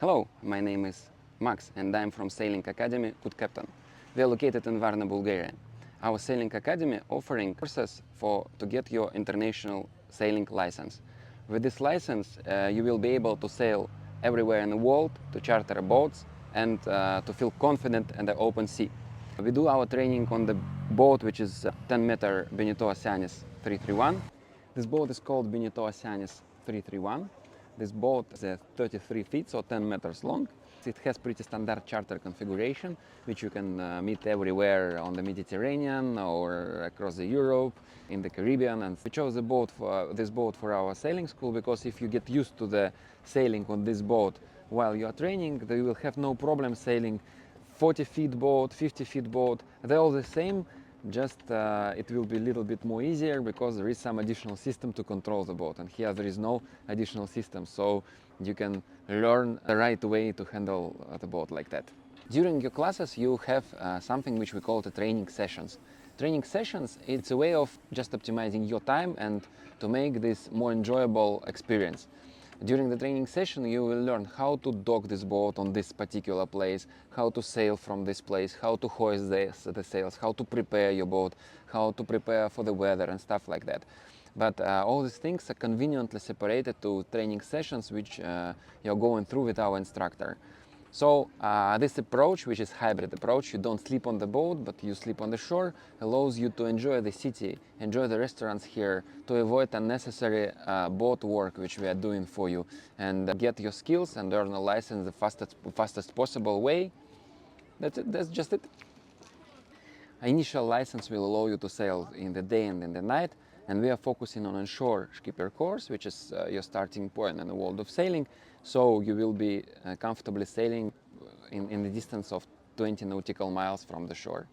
Hello, my name is Max and I'm from Sailing Academy Good Captain. We are located in Varna, Bulgaria. Our Sailing Academy offering courses to get your international sailing license. With this license, you will be able to sail everywhere in the world, to charter boats and to feel confident in the open sea. We do our training on the boat, which is 10-meter Beneteau Oceanis 331. This boat is called Beneteau Oceanis 331. This boat is 33 feet, so 10 meters long. It has pretty standard charter configuration, which you can meet everywhere on the Mediterranean or across Europe, in the Caribbean. And we chose this boat for our sailing school because if you get used to the sailing on this boat while you are training, you will have no problem sailing 40 feet boat, 50 feet boat. They're all the same. Just it will be a little bit more easier because there is some additional system to control the boat, and here there is no additional system, so you can learn the right way to handle the boat like that. During your classes you have something which we call the training sessions. Training sessions, it's a way of just optimizing your time and to make this more enjoyable experience. During the training session you will learn how to dock this boat on this particular place, how to sail from this place, how to hoist the sails, how to prepare your boat, how to prepare for the weather and stuff like that. But all these things are conveniently separated to training sessions which you're going through with our instructor. So this approach, which is hybrid approach, you don't sleep on the boat but you sleep on the shore, allows you to enjoy the city, enjoy the restaurants here, to avoid unnecessary boat work which we are doing for you, and get your skills and earn a license the fastest possible way. That's it, that's just it. Initial license will allow you to sail in the day and in the night, and we are focusing on Inshore skipper course, which is your starting point in the world of sailing. So you will be comfortably sailing in the distance of 20 nautical miles from the shore.